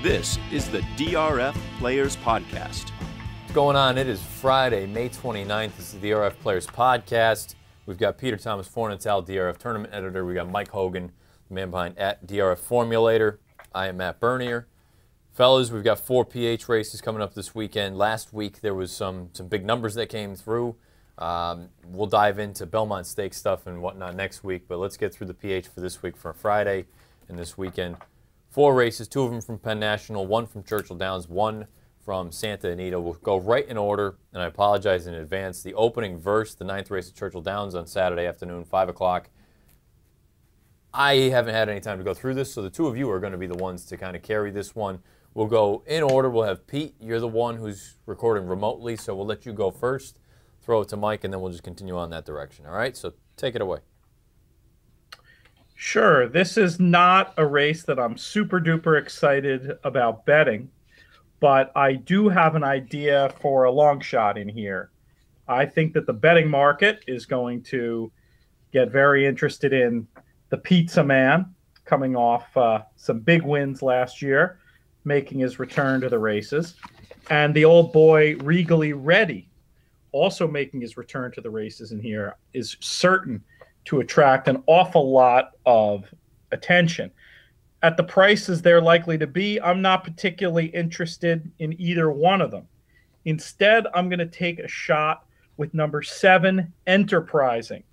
This is the DRF Players Podcast. What's going on? It is Friday, May 29th. This is the DRF Players Podcast. We've got Peter Thomas Fornatale, DRF Tournament Editor. We got Mike Hogan, the man behind at DRF Formulator. I am Matt Bernier. Fellas, we've got 4 PH races coming up this weekend. Last week there was some big numbers that came through. We'll dive into Belmont Stakes stuff and whatnot next week, but let's get through the PH for this week for Friday and this weekend. 4 races, 2 of them from Penn National, 1 from Churchill Downs, 1 from Santa Anita. We'll go right in order, and I apologize in advance. The opening verse, the 9th race at Churchill Downs on Saturday afternoon, 5 o'clock. I haven't had any time to go through this, so the 2 of you are going to be the ones to kind of carry this one. We'll go in order. We'll have Pete. You're the one who's recording remotely, so we'll let you go first. Throw it to Mike, and then we'll just continue on that direction. All right? So take it away. Sure. This is not a race that I'm super duper excited about betting, but I do have an idea for a long shot in here. I think that the betting market is going to get very interested in the Pizza Man, coming off some big wins last year, making his return to the races, and the old boy Regally Ready, also making his return to the races in here, is certain to attract an awful lot of attention. At the prices they're likely to be, I'm not particularly interested in either one of them. Instead, I'm going to take a shot with number 7, Enterprising.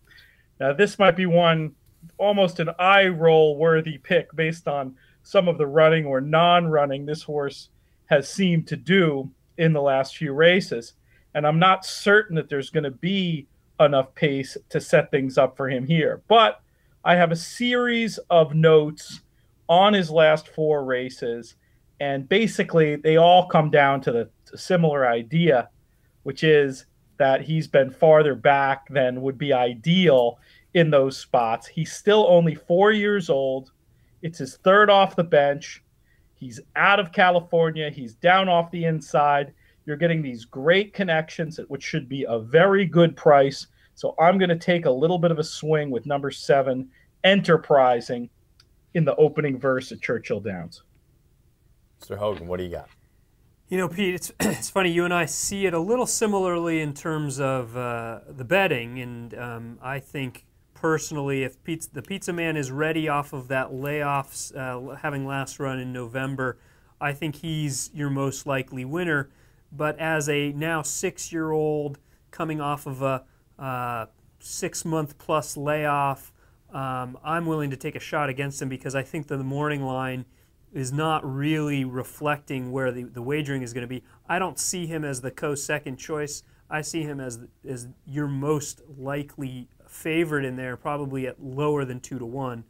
Now, this might be one almost an eye roll worthy pick based on some of the running or non-running this horse has seemed to do in the last few races. And I'm not certain that there's going to be enough pace to set things up for him here. But I have a series of notes on his last 4 races, and basically they all come down to the similar idea, which is that he's been farther back than would be ideal in those spots. He's still only 4 years old. It's his 3rd off the bench. He's out of California. He's down off the inside. You're getting these great connections, which should be a very good price. So I'm going to take a little bit of a swing with number 7, Enterprising, in the opening verse at Churchill Downs. Mr. Hogan, what do you got? You know, Pete, it's funny. You and I see it a little similarly in terms of the betting, and I think personally, if the Pizza Man is ready off of that layoff, having last run in November, I think he's your most likely winner. But as a now 6-year-old coming off of a 6-month-plus layoff, I'm willing to take a shot against him because I think that the morning line is not really reflecting where the wagering is going to be. I don't see him as the co-second choice. I see him as your most likely favorite in there, probably at lower than 2-1.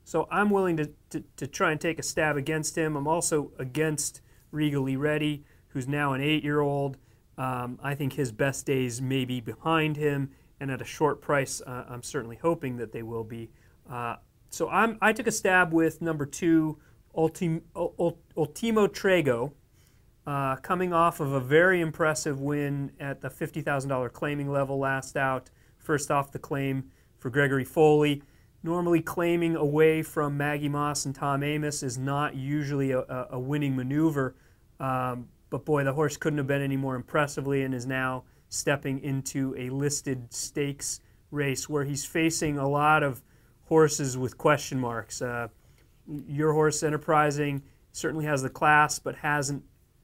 So I'm willing to try and take a stab against him. I'm also against Regally Ready, who's now an 8-year-old. I think his best days may be behind him, and at a short price, I'm certainly hoping that they will be. So I took a stab with number 2, Ultimo Trego, coming off of a very impressive win at the $50,000 claiming level last out. First off the claim for Gregory Foley. Normally claiming away from Maggie Moss and Tom Amos is not usually a winning maneuver. But boy, the horse couldn't have been any more impressively and is now stepping into a listed stakes race where he's facing a lot of horses with question marks. Your horse, Enterprising, certainly has the class, but hasn't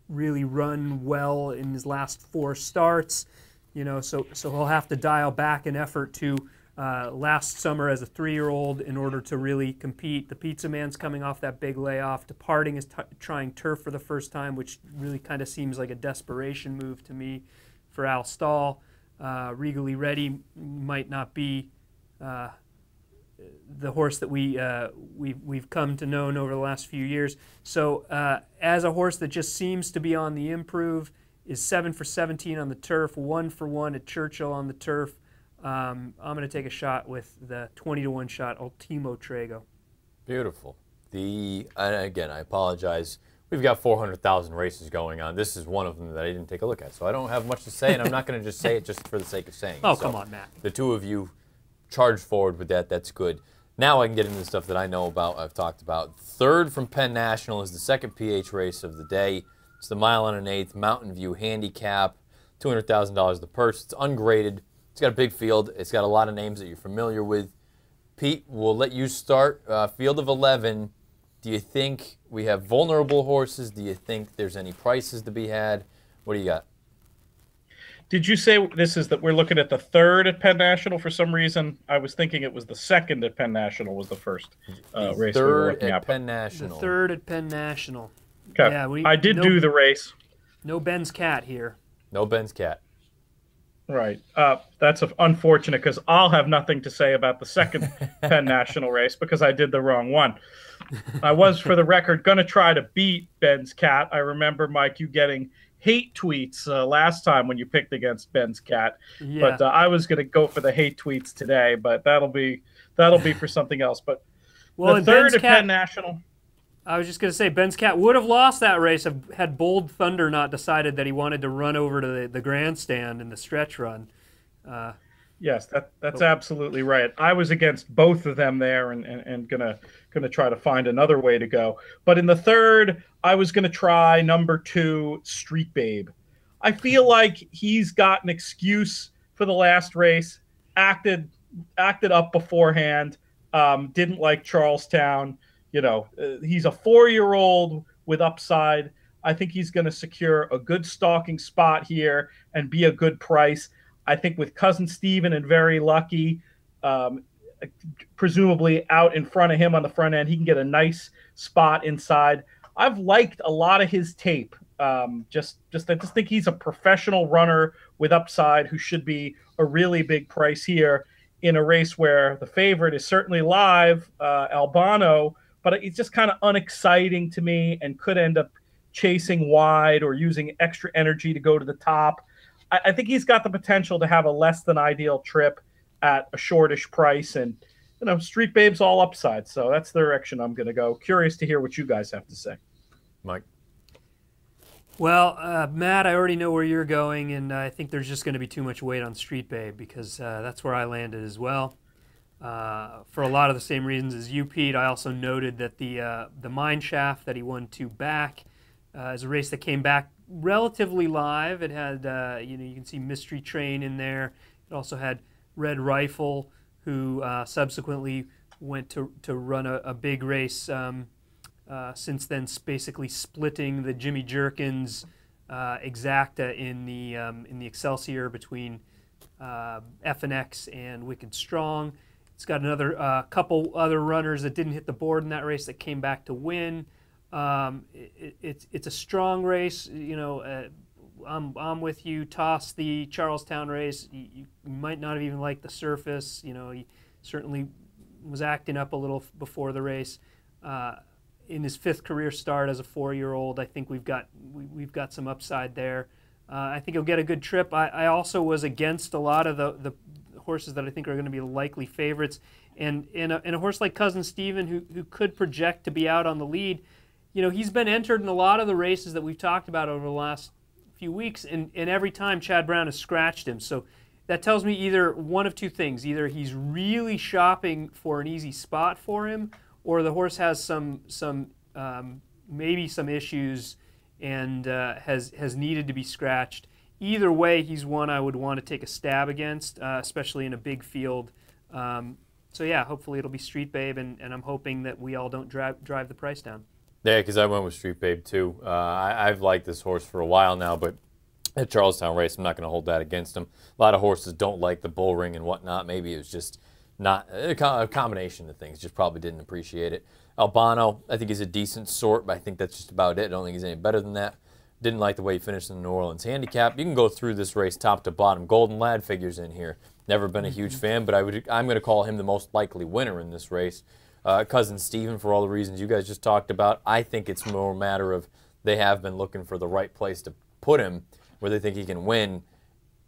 really run well in his last 4 starts. You know, so he'll have to dial back an effort to last summer as a 3-year-old in order to really compete. The Pizza Man's coming off that big layoff. Departing is trying turf for the first time, which really kind of seems like a desperation move to me for Al Stahl. Regally Ready might not be the horse that we've come to know over the last few years. So as a horse that just seems to be on the improve, is 7 for 17 on the turf, 1 for 1 at Churchill on the turf. I'm going to take a shot with the 20-1 shot, Ultimo Trego. Beautiful. And again, I apologize. We've got 400,000 races going on. This is one of them that I didn't take a look at, so I don't have much to say, and I'm not going to just say it just for the sake of saying it. Oh, come on, Matt. The 2 of you charge forward with that. That's good. Now I can get into the stuff that I know about, I've talked about. Third from Penn National is the second PH race of the day. It's the 1.125 Mountain View Handicap, $200,000 the purse. It's ungraded. It's got a big field. It's got a lot of names that you're familiar with. Pete, we'll let you start. Field of 11. Do you think we have vulnerable horses? Do you think there's any prices to be had? What do you got? Did you say this is that we're looking at the third at Penn National? For some reason, I was thinking it was the second at Penn National was the first race we were looking at. Penn National. The third at Penn National. Okay. Yeah, I did do the race. No Ben's Cat here. No Ben's Cat. Right. That's unfortunate because I'll have nothing to say about the second Penn National race because I did the wrong one. I was, for the record, going to try to beat Ben's Cat. I remember, Mike, you getting hate tweets last time when you picked against Ben's Cat. Yeah. But I was going to go for the hate tweets today, but that'll be for something else. But well, the third at Penn National. I was just going to say, Ben's Cat would have lost that race had Bold Thunder not decided that he wanted to run over to the grandstand in the stretch run. Yes, that's absolutely right. I was against both of them there and gonna try to find another way to go. But in the third, I was gonna try number 2, Street Babe. I feel like he's got an excuse for the last race, acted up beforehand, didn't like Charlestown. He's a 4-year-old with upside. I think he's going to secure a good stalking spot here and be a good price. I think with Cousin Steven and Very Lucky, presumably out in front of him on the front end, he can get a nice spot inside. I've liked a lot of his tape. I just think he's a professional runner with upside who should be a really big price here in a race where the favorite is certainly live, Albano, but it's just kind of unexciting to me and could end up chasing wide or using extra energy to go to the top. I think he's got the potential to have a less than ideal trip at a shortish price, and Street Babe's all upside. So that's the direction I'm going to go. Curious to hear what you guys have to say. Mike. Well, Matt, I already know where you're going, and I think there's just going to be too much weight on Street Babe because that's where I landed as well. For a lot of the same reasons as you, Pete. I also noted that the Mine Shaft that he won 2 back is a race that came back relatively live. It had you can see Mystery Train in there. It also had Red Rifle, who subsequently went to run a big race. Since then, basically splitting the Jimmy Jerkins exacta in the Excelsior between FNX and Wicked Strong. It's got another couple other runners that didn't hit the board in that race that came back to win. It's a strong race. I'm with you. Toss the Charlestown race. You might not have even liked the surface. He certainly was acting up a little before the race. In his 5th career start as a 4-year-old, I think we've got some upside there. I think he'll get a good trip. I also was against a lot of the horses that I think are going to be likely favorites, and in a horse like Cousin Steven, who could project to be out on the lead. He's been entered in a lot of the races that we've talked about over the last few weeks, and every time Chad Brown has scratched him. So that tells me either one of two things: either he's really shopping for an easy spot for him, or the horse has maybe some issues and has needed to be scratched. Either way, he's one I would want to take a stab against, especially in a big field. So yeah, hopefully it'll be Street Babe, and I'm hoping that we all don't drive the price down. Yeah, because I went with Street Babe too. I've liked this horse for a while now, but at Charlestown race, I'm not going to hold that against him. A lot of horses don't like the bull ring and whatnot. Maybe it was just not a combination of things. Just probably didn't appreciate it. Albano, I think he's a decent sort, but I think that's just about it. I don't think he's any better than that. Didn't like the way he finished in the New Orleans Handicap. You can go through this race top to bottom. Golden Lad figures in here. Never been a huge fan, but I'm going to call him the most likely winner in this race. Cousin Steven, for all the reasons you guys just talked about. I think it's more a matter of they have been looking for the right place to put him where they think he can win.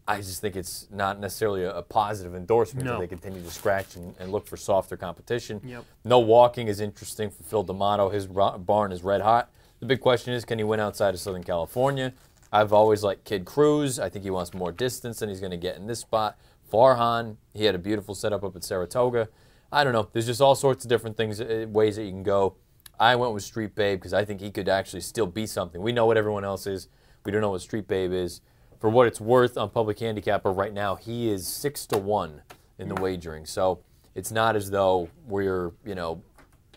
I just think it's not necessarily a positive endorsement that they continue to scratch and look for softer competition. Yep. No Walking is interesting for Phil D'Amato. His barn is red hot. The big question is, can he win outside of Southern California? I've always liked Kid Cruz. I think he wants more distance than he's going to get in this spot. Farhan, he had a beautiful setup up at Saratoga. I don't know. There's just all sorts of different things, ways that you can go. I went with Street Babe because I think he could actually still be something. We know what everyone else is. We don't know what Street Babe is. For what it's worth on Public Handicapper right now, he is 6-1 in the wagering. So it's not as though we're,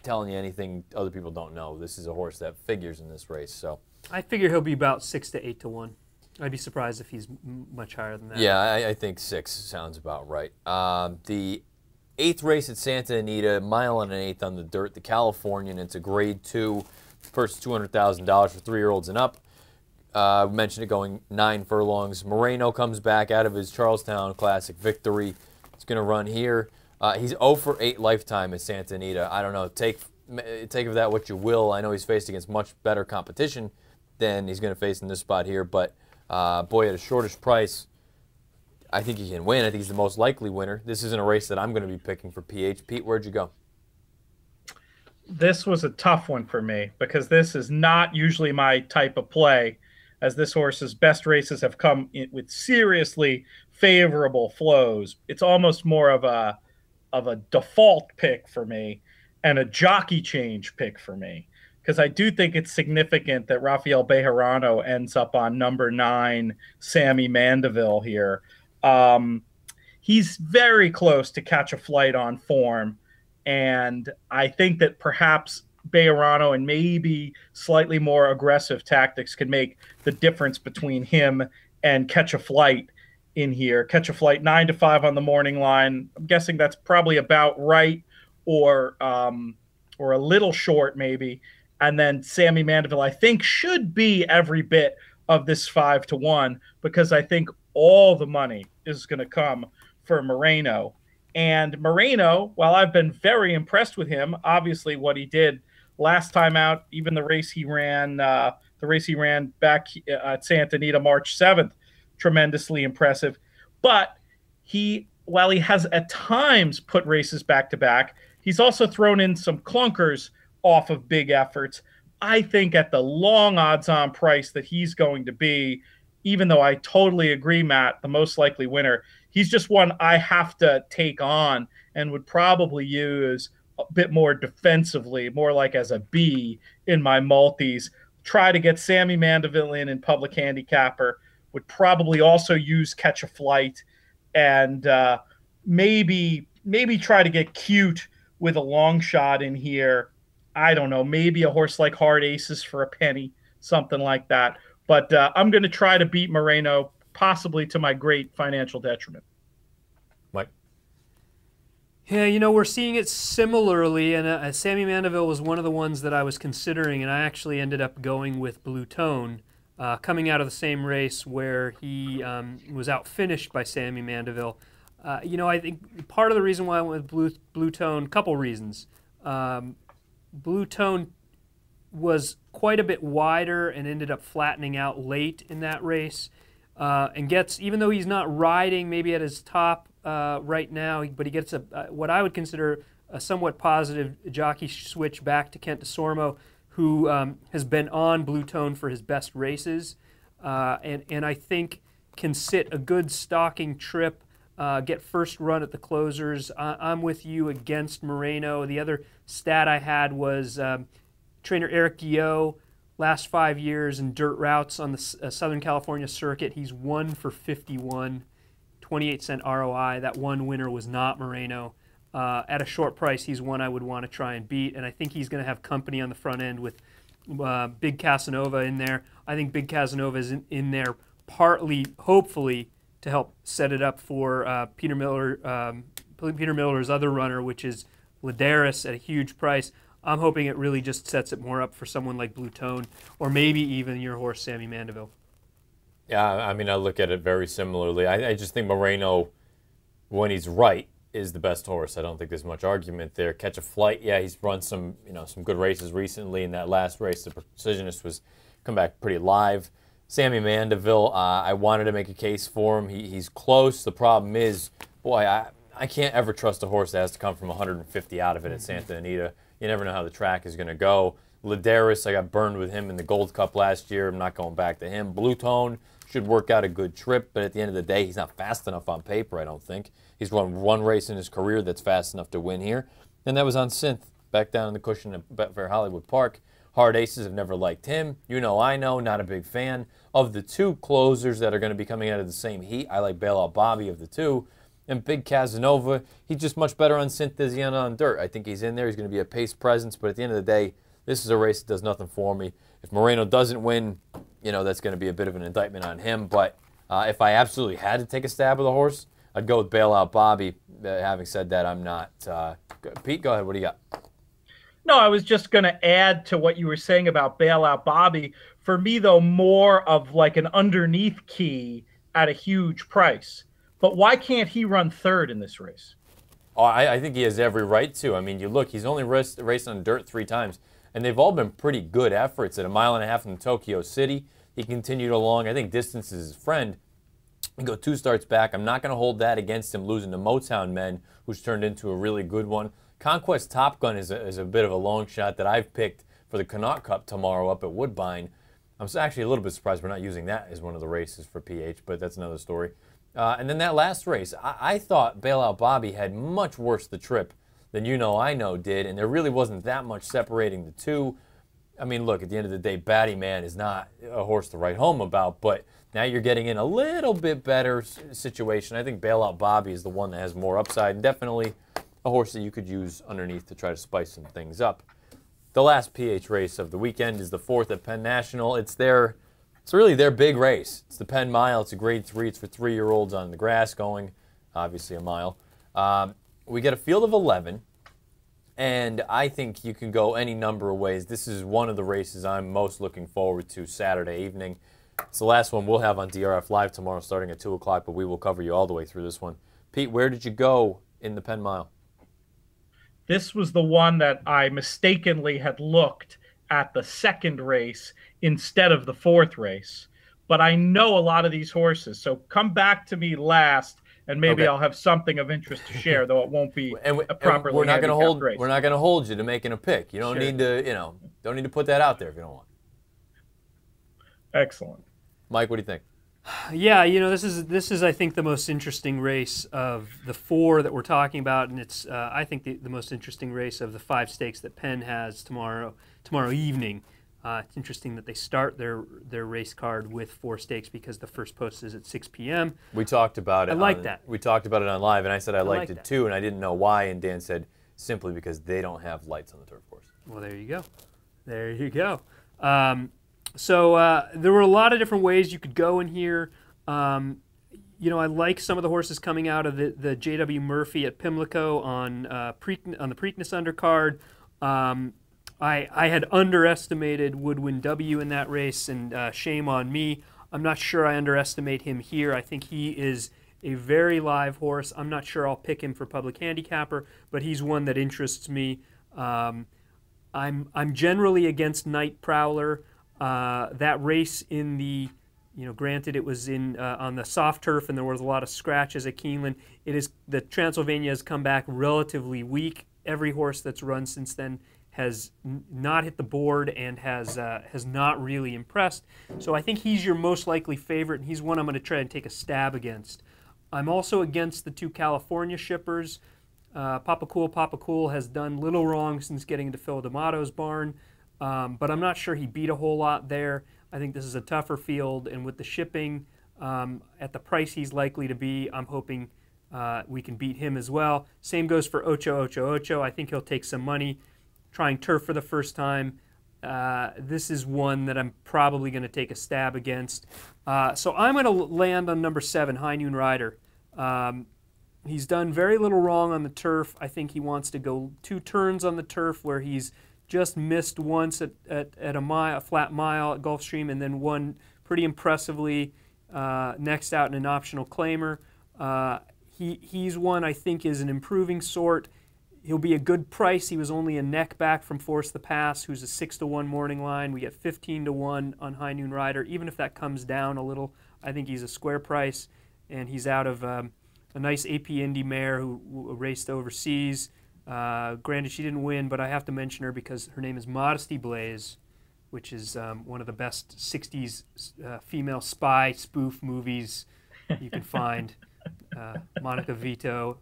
telling you anything other people don't know. This is a horse that figures in this race. So I figure he'll be about 6 to 8-1. I'd be surprised if he's much higher than that. Yeah, I think 6 sounds about right. The 8th race at Santa Anita, 1 1/8 on the dirt, the Californian. It's a Grade 2, first $200,000 for 3-year-olds and up. We mentioned it going 9 furlongs. Moreno comes back out of his Charlestown Classic victory. He's going to run here. He's 0 for 8 lifetime at Santa Anita. I don't know. Take of that what you will. I know he's faced against much better competition than he's going to face in this spot here. But, boy, at a shortish price, I think he can win. I think he's the most likely winner. This isn't a race that I'm going to be picking for PH. Pete, where'd you go? This was a tough one for me because this is not usually my type of play, as this horse's best races have come with seriously favorable flows. It's almost more of a default pick for me and a jockey change pick for me, because I do think it's significant that Rafael Bejarano ends up on number 9, Sammy Mandeville here. He's very close to catch a flight on form, and I think that perhaps Bejarano and maybe slightly more aggressive tactics can make the difference between him and Catch a Flight in here. Catch a Flight 9-5 on the morning line. I'm guessing that's probably about right, or a little short maybe. And then Sammy Mandeville, I think, should be every bit of this 5-1, because I think all the money is going to come for Moreno. And Moreno, while I've been very impressed with him, obviously what he did last time out, even the race he ran back at Santa Anita March 7th, tremendously impressive. But while he has at times put races back to back, he's also thrown in some clunkers off of big efforts. I think at the long odds-on price that he's going to be, even though I totally agree, Matt, the most likely winner, he's just one I have to take on and would probably use a bit more defensively, more like as a B in my multis. Try to get Sammy Mandeville in Public Handicapper. Would probably also use Catch a Flight, and maybe try to get cute with a long shot in here. I don't know, maybe a horse like Hard Aces for a penny, something like that. But I'm going to try to beat Moreno, possibly to my great financial detriment. Mike? Yeah, we're seeing it similarly, and Sammy Mandeville was one of the ones that I was considering, and I actually ended up going with Blue Tone, coming out of the same race where he was outfinished by Sammy Mandeville. I think part of the reason why I went with Blue Tone, couple reasons. Blue Tone was quite a bit wider and ended up flattening out late in that race, and gets, even though he's not riding maybe at his top right now, but he gets what I would consider a somewhat positive jockey switch back to Kent DeSormo, who has been on Blue Tone for his best races, and I think can sit a good stalking trip, get first run at the closers. I'm with you against Moreno. The other stat I had was trainer Eric Guillot, last 5 years in dirt routes on the Southern California circuit, he's 1 for 51, 28-cent ROI. That one winner was not Moreno. At a short price, he's one I would want to try and beat, and I think he's going to have company on the front end with Big Casanova in there. I think Big Casanova is in there partly, hopefully, to help set it up for Peter Miller's other runner, which is Ladarius at a huge price. I'm hoping it really just sets it more up for someone like Blue Tone, or maybe even your horse, Sammy Mandeville. Yeah, I mean, I look at it very similarly. I just think Moreno, when he's right, is the best horse. I don't think there's much argument there. Catch a Flight, yeah, he's run some good races recently. In that last race, the Precisionist was come back pretty live. Sammy Mandeville, I wanted to make a case for him. He's close. The problem is, boy, I can't ever trust a horse that has to come from 150 out of it at Santa Anita. You never know how the track is going to go. Ladarius, I got burned with him in the Gold Cup last year. I'm not going back to him. Blue Tone should work out a good trip, but at the end of the day, he's not fast enough on paper, I don't think. He's run one race in his career that's fast enough to win here, and that was on Synth, back down in the cushion at Betfair Hollywood Park. Hard Aces have never liked him. I know, not a big fan. Of the two closers that are going to be coming out of the same heat, I like Bailout Bobby of the two. And Big Casanova, he's just much better on Synth than he is on dirt. I think he's in there. He's going to be a pace presence, but at the end of the day, this is a race that does nothing for me. If Moreno doesn't win, that's going to be a bit of an indictment on him. But if I absolutely had to take a stab with a horse, I'd go with Bailout Bobby. Having said that, I'm not. Pete, go ahead. What do you got? No, I was just going to add to what you were saying about Bailout Bobby. For me, though, more of like an underneath key at a huge price. But why can't he run third in this race? Oh, I think he has every right to. I mean, you look, he's only raced on dirt 3 times, and they've all been pretty good efforts. At 1.5 miles in Tokyo City, he continued along. I think distance is his friend. He go 2 starts back. I'm not going to hold that against him losing to Motown Men, who's turned into a really good one. Conquest Top Gun is a bit of a long shot that I've picked for the Connaught Cup tomorrow up at Woodbine. I'm actually a little bit surprised we're not using that as one of the races for PH, but that's another story. And then that last race, I thought Bailout Bobby had much worse the trip than I Know did, and there really wasn't that much separating the two. I mean, look, at the end of the day, Batty Man is not a horse to write home about, but now you're getting in a little bit better situation. I think Bailout Bobby is the one that has more upside, and definitely a horse that you could use underneath to try to spice some things up. The last PH race of the weekend is the 4th at Penn National. It's really their big race. It's the Penn Mile. It's a grade 3. It's for 3-year-olds on the grass going, obviously, a mile. We get a field of 11, and I think you can go any number of ways. This is one of the races I'm most looking forward to Saturday evening. It's the last one we'll have on DRF Live tomorrow starting at 2 o'clock, but we will cover you all the way through this one. Pete, where did you go in the Penn Mile? This was the one that I mistakenly had looked at the second race instead of the 4th race. But I know a lot of these horses, so come back to me last, and maybe I'll have something of interest to share, though it won't be a properly we're not going to hold race. We're not going to hold you to making a pick. You don't need to, don't need to put that out there if you don't want. Excellent. Mike, what do you think? Yeah, this is I think the most interesting race of the 4 that we're talking about, and it's I think the most interesting race of the 5 stakes that Penn has tomorrow evening. It's interesting that they start their race card with 4 stakes because the first post is at 6 p.m. We talked about it. I like that. We talked about it on live, and I said I liked it too, and I didn't know why, and Dan said simply because they don't have lights on the turf course. Well, there you go. There you go. So there were a lot of different ways you could go in here. I like some of the horses coming out of the J.W. Murphy at Pimlico on the Preakness undercard. I had underestimated Woodwind W in that race, and shame on me. I'm not sure I underestimate him here. I think he is a very live horse. I'm not sure I'll pick him for public handicapper, but he's one that interests me. I'm generally against Night Prowler. That race in the, granted it was on the soft turf and there was a lot of scratches at Keeneland. The Transylvania has come back relatively weak. Every horse that's run since then has not hit the board and has not really impressed. So I think he's your most likely favorite, and he's one I'm going to try and take a stab against. I'm also against the 2 California shippers. Papa Cool has done little wrong since getting into Phil D'Amato's barn. But I'm not sure he beat a whole lot there. I think this is a tougher field, and with the shipping at the price he's likely to be, I'm hoping we can beat him as well. Same goes for Ocho Ocho Ocho. I think he'll take some money. Trying turf for the first time. This is one that I'm probably going to take a stab against. So I'm going to land on number 7, High Noon Rider. He's done very little wrong on the turf. I think he wants to go 2 turns on the turf where he's just missed once at a flat mile at Gulfstream, and then won pretty impressively next out in an optional claimer. He's one I think is an improving sort. He'll be a good price. He was only a neck back from Force the Pass, who's a 6-to-1 morning line. We get 15-to-1 on High Noon Rider. Even if that comes down a little, I think he's a square price, and he's out of a nice AP Indy mare who raced overseas. Granted, she didn't win, but I have to mention her because her name is Modesty Blaze, which is one of the best 60s female spy spoof movies you can find. Monica Vito.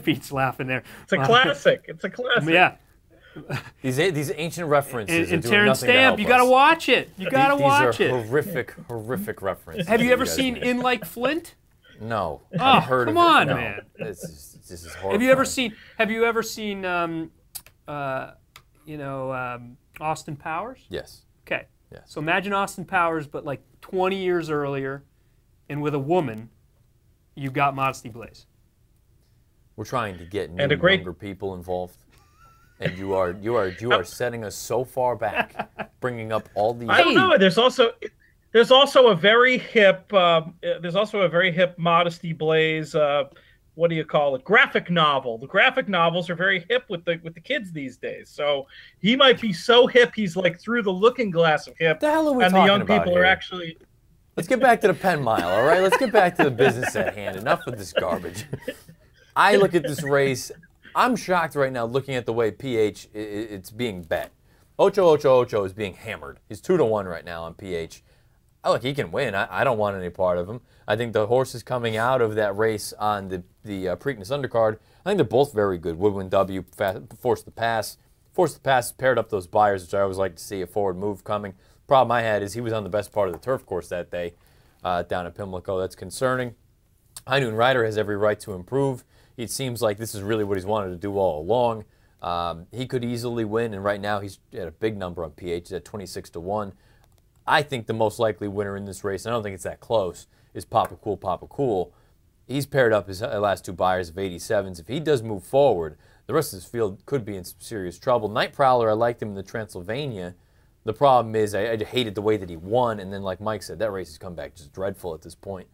Pete's laughing there. It's a classic. It's a classic. Yeah. These ancient references And are doing Terrence nothing to help Stamp, you got to us. watch it. You got to watch These are it. horrific references. Have you ever guys seen make. In Like Flint? No. Oh, I've heard come of it. on, No. man. This is horrifying. Have you ever seen Austin Powers? Yes. Okay. Yeah. So imagine Austin Powers, but like 20 years earlier, and with a woman, you've got Modesty Blaze. We're trying to get And a great- younger people involved, and you are setting us so far back, bringing up all these. I don't know. There's also a very hip Modesty Blaze. What do you call it? Graphic novel. The graphic novels are very hip with the kids these days. So he might be so hip he's like through the looking glass of hip. The hell are we and the talking young about people here? are actually. Let's get back to the Penn Mile, all right? Let's get back to the business at hand. Enough of this garbage. I look at this race. I'm shocked right now looking at the way PH it's being bet. Ocho Ocho Ocho is being hammered. He's 2-1 right now on PH. Oh, look, he can win. I don't want any part of him. I think the horses coming out of that race on the Preakness undercard, I think they're both very good. Woodwind W, Force the Pass. Force the Pass paired up those buyers, which I always like to see, a forward move coming. Problem I had is he was on the best part of the turf course that day down at Pimlico. That's concerning. High Noon Rider has every right to improve. It seems like this is really what he's wanted to do all along. He could easily win, and right now he's at a big number on PH. He's at 26-1. I think the most likely winner in this race, and I don't think it's that close, is Papa Cool, Papa Cool. He's paired up his last two buyers of 87s. If he does move forward, the rest of his field could be in some serious trouble. Night Prowler, I liked him in the Transylvania. The problem is I hated the way that he won, and then like Mike said, that race has come back just dreadful at this point.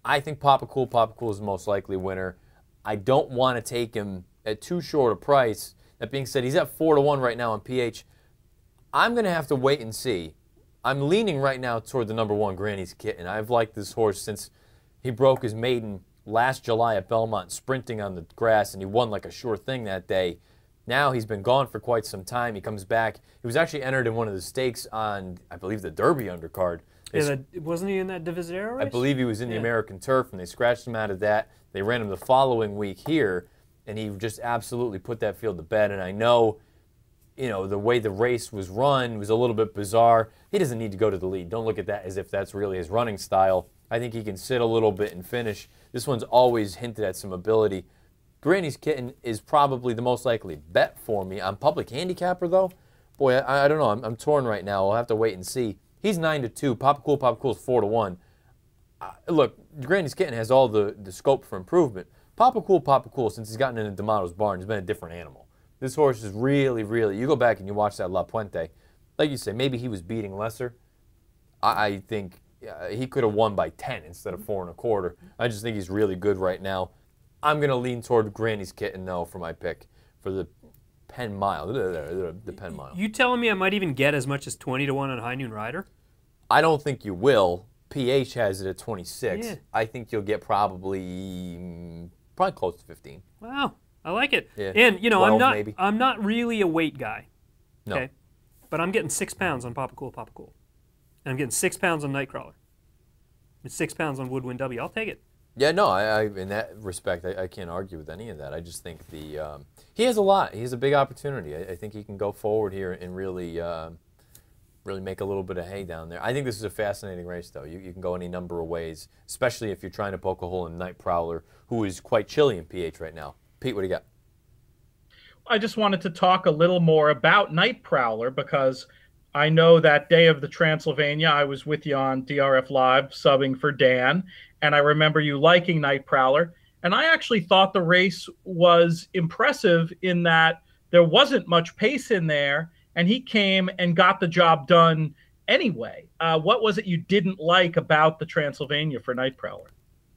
I think Papa Cool is the most likely winner. I don't want to take him at too short a price. That being said, he's at 4-1 right now on PH. I'm going to have to wait and see. I'm leaning right now toward the number one, Granny's Kitten. I've liked this horse since he broke his maiden last July at Belmont, sprinting on the grass, and he won like a sure thing that day. Now he's been gone for quite some time. He comes back. He was actually entered in one of the stakes on, I believe, the Derby undercard. Yeah, wasn't he in that Divisadero race? I believe he was in the American Turf, and they scratched him out of that. They ran him the following week here, and he just absolutely put that field to bed. And I know, the way the race was run was a little bit bizarre. He doesn't need to go to the lead. Don't look at that as if that's really his running style. I think he can sit a little bit and finish. This one's always hinted at some ability. Granny's Kitten is probably the most likely bet for me. On Public Handicapper, though, boy, I don't know. I'm torn right now. We'll have to wait and see. He's 9-2. Papa Cool is 4-1. Look, Granny's Kitten has all the scope for improvement. Papa Cool, since he's gotten into D'Amato's barn, has been a different animal. This horse is really, you go back and you watch that La Puente, like you say, maybe he was beating lesser. I think he could have won by 10 instead of 4 1/4. I just think he's really good right now. I'm going to lean toward Granny's Kitten, though, for my pick for the Penn Mile. The Penn Mile. You telling me I might even get as much as 20-1 on High Noon Rider? I don't think you will. PH has it at 26. Yeah. I think you'll get probably close to 15. Wow, I like it. Yeah. And 12 maybe. I'm not really a weight guy. No. Okay, but I'm getting 6 pounds on Papa Cool, and I'm getting 6 pounds on Nightcrawler, and 6 pounds on Woodwind W. I'll take it. Yeah, no, I in that respect, I can't argue with any of that. I just think he has a lot. He has a big opportunity. I think he can go forward here and really make a little bit of hay down there. I think this is a fascinating race, though. You can go any number of ways, especially if you're trying to poke a hole in Night Prowler, who is quite chilly in PH right now. Pete, what do you got? I just wanted to talk a little more about Night Prowler because I know that day of the Transylvania, I was with you on DRF Live subbing for Dan, and I remember you liking Night Prowler. And I actually thought the race was impressive in that there wasn't much pace in there, and he came and got the job done anyway. What was it you didn't like about the Transylvania for Night Prowler?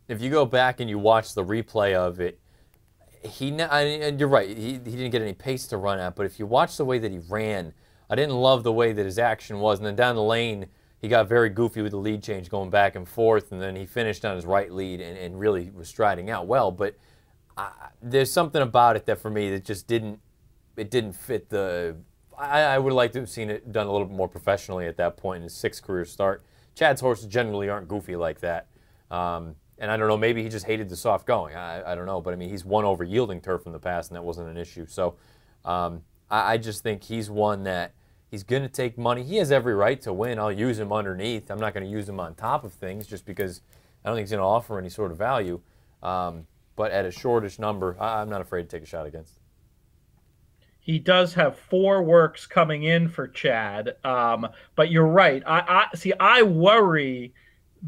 If you go back and you watch the replay of it, and you're right, he didn't get any pace to run at, but if you watch the way that he ran, I didn't love the way that his action was. And then down the lane, he got very goofy with the lead change going back and forth, and then he finished on his right lead and really was striding out well. But there's something about it that for me that just didn't fit the. I would like to have seen it done a little bit more professionally at that point in his 6th career start. Chad's horses generally aren't goofy like that. And I don't know, maybe he just hated the soft going. I don't know, but I mean, he's won over yielding turf in the past, and that wasn't an issue. So I just think he's one that he's going to take money. He has every right to win. I'll use him underneath. I'm not going to use him on top of things just because I don't think he's going to offer any sort of value. But at a shortish number, I'm not afraid to take a shot against. He does have 4 works coming in for Chad, but you're right. I worry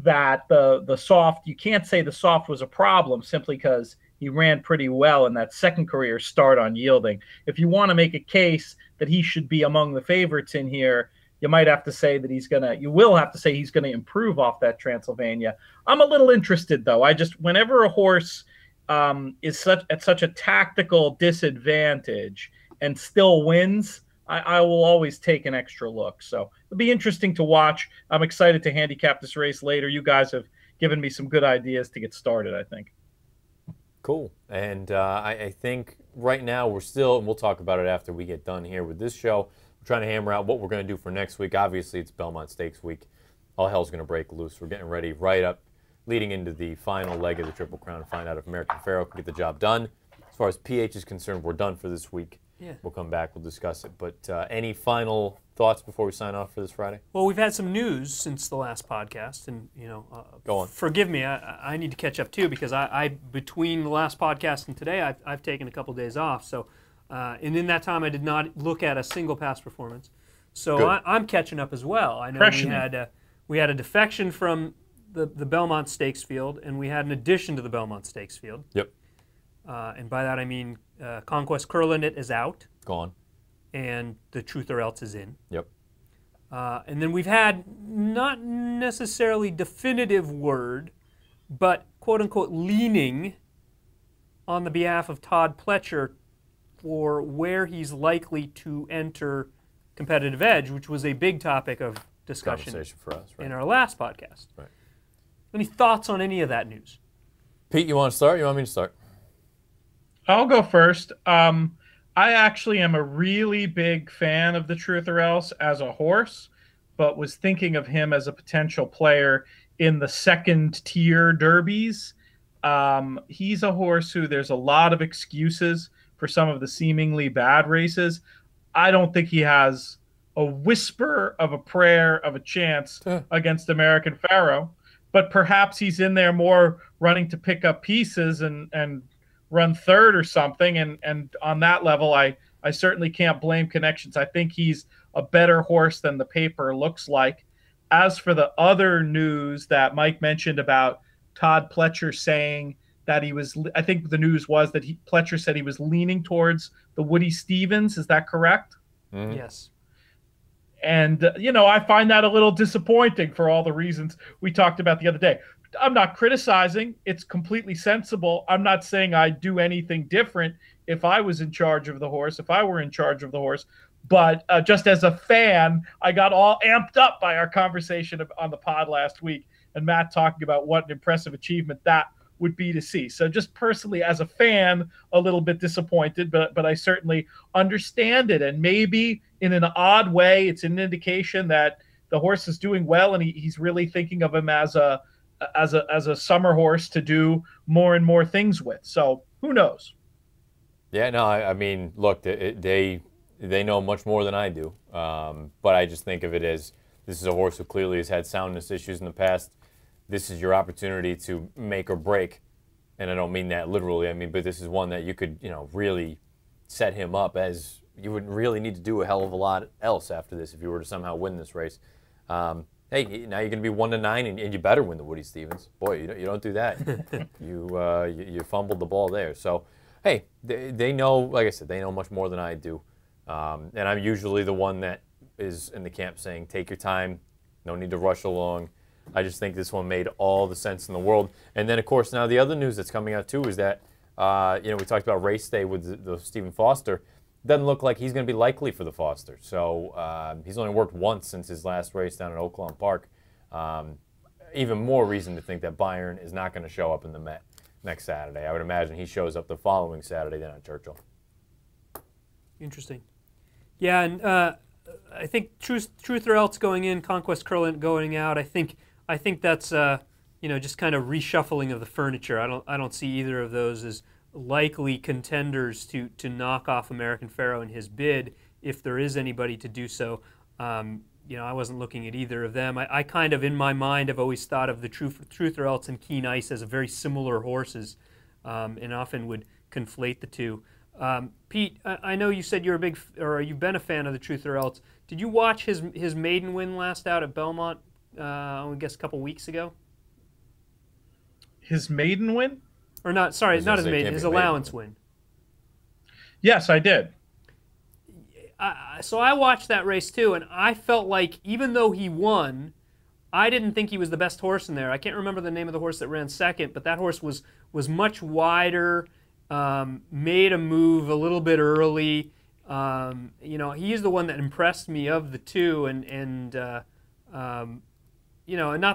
that the soft. You can't say the soft was a problem simply because he ran pretty well in that 2nd career start on yielding. If you want to make a case that he should be among the favorites in here, you might have to say that you will have to say he's gonna improve off that Transylvania. I'm a little interested though. Whenever a horse is at such a tactical disadvantage and still wins, I will always take an extra look. So it'll be interesting to watch. I'm excited to handicap this race later. You guys have given me some good ideas to get started, I think. Cool. And I think right now we're still, and we'll talk about it after we get done here with this show, we're trying to hammer out what we're going to do for next week. Obviously, it's Belmont Stakes week. All hell's going to break loose. We're getting ready right up, leading into the final leg of the Triple Crown to find out if American Pharoah can get the job done. As far as PH is concerned, we're done for this week. Yeah. We'll come back. We'll discuss it. But any final thoughts before we sign off for this Friday? Well, we've had some news since the last podcast, and Go on. Forgive me, I need to catch up too because I between the last podcast and today, I've taken a couple days off. So, and in that time, I did not look at a single past performance. So I'm catching up as well. I know we had a defection from the Belmont Stakes field, and we had an addition to the Belmont Stakes field. Yep. And by that I mean Conquest Curlinit is out. Gone. And the Truth or Else is in. Yep. And then we've had not necessarily definitive word, but quote-unquote leaning on the behalf of Todd Pletcher for where he's likely to enter competitive edge, which was a big topic of discussion for us, right? In our last podcast. Right. Any thoughts on any of that news? Pete, you want to start? You want me to start? I'll go first. I actually am a really big fan of the Truth or Else as a horse, but was thinking of him as a potential player in the 2nd tier derbies. He's a horse who there's a lot of excuses for some of the seemingly bad races. I don't think he has a whisper of a prayer of a chance against American Pharoah, but perhaps he's in there more running to pick up pieces and run 3rd or something, and on that level I certainly can't blame connections. I think he's a better horse than the paper looks like. As for the other news that Mike mentioned about Todd Pletcher saying that he was, I think the news was that Pletcher said he was leaning towards the Woody Stevens. Is that correct? Mm-hmm. Yes. And I find that a little disappointing for all the reasons we talked about the other day. I'm not criticizing. It's completely sensible. I'm not saying I'd do anything different if I was in charge of the horse, if I were in charge of the horse. But just as a fan, I got all amped up by our conversation on the pod last week and Matt talking about what an impressive achievement that would be to see. So just personally as a fan, a little bit disappointed, but I certainly understand it. And maybe in an odd way, it's an indication that the horse is doing well and he's really thinking of him as a summer horse to do more and more things with. So who knows? Yeah, no, I mean, look, they know much more than I do. But I just think of it as this is a horse who clearly has had soundness issues in the past. This is your opportunity to make or break. And I don't mean that literally. I mean, but this is one that you could, really set him up as you wouldn't really need to do a hell of a lot else after this if you were to somehow win this race. Hey, now you're going to be 1-9, and you better win the Woody Stevens. Boy, you don't do that. You fumbled the ball there. So, hey, they know, like I said, they know much more than I do. And I'm usually the one that is in the camp saying, take your time, no need to rush along. I just think this one made all the sense in the world. And then, of course, now the other news that's coming out, too, is that, we talked about race day with the Stephen Foster. Doesn't look like he's going to be likely for the Foster. So he's only worked once since his last race down at Oaklawn Park. Even more reason to think that Byron is not going to show up in the Met. next Saturday. I would imagine he shows up the following Saturday then at Churchill. Interesting. Yeah, and I think Truth or Else going in, Conquest Curlin going out. I think that's just kind of reshuffling of the furniture. I don't see either of those as likely contenders to knock off American Pharoah in his bid, if there is anybody to do so. I wasn't looking at either of them. I kind of, in my mind, have always thought of the Truth or Else and Keen Ice as very similar horses, and often would conflate the two. Pete, I know you said you've been a fan of the Truth or Else. Did you watch his maiden win last out at Belmont, I guess a couple weeks ago? His maiden win? Or not, sorry, not his maiden, his allowance win. Yes, I did. So I watched that race too, and I felt like even though he won, I didn't think he was the best horse in there. I can't remember the name of the horse that ran second, but that horse was much wider, made a move a little bit early. He's the one that impressed me of the two, and not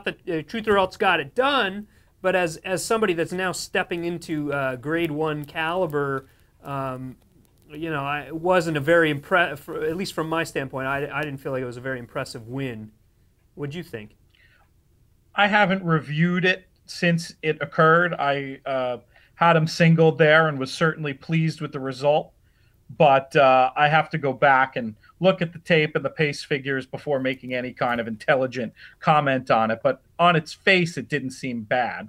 that Truth or Else got it done, but as somebody that's now stepping into Grade 1 caliber, it wasn't a very at least from my standpoint, I didn't feel like it was a very impressive win. What'd you think? I haven't reviewed it since it occurred. I had him singled there and was certainly pleased with the result. But I have to go back and look at the tape and the pace figures before making any kind of intelligent comment on it. But on its face, it didn't seem bad.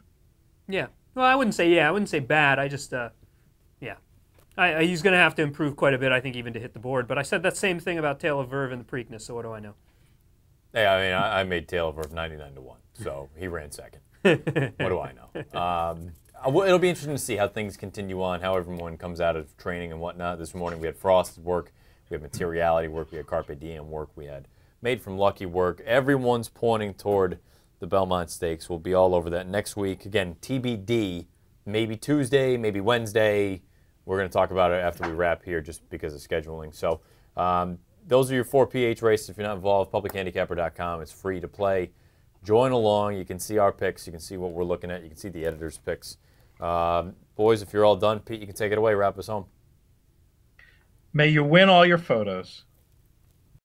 Yeah. Well, I wouldn't say bad. I just, he's going to have to improve quite a bit, I think, even to hit the board. But I said that same thing about Tale of Verve and the Preakness, so what do I know? Yeah, I mean, I made Tale of Verve 99-1, so he ran second. What do I know? It'll be interesting to see how things continue on, how everyone comes out of training and whatnot. This morning we had Frost's work, we had Materiality work, we had Carpe Diem work, we had Made from Lucky work. Everyone's pointing toward the Belmont Stakes. We'll be all over that next week. Again, TBD, maybe Tuesday, maybe Wednesday. We're going to talk about it after we wrap here just because of scheduling. So those are your 4 PH races. If you're not involved, publichandicapper.com. It's free to play. Join along. You can see our picks. You can see what we're looking at. You can see the editor's picks. Boys, if you're all done, Pete, you can take it away. Wrap us home. May you win all your photos.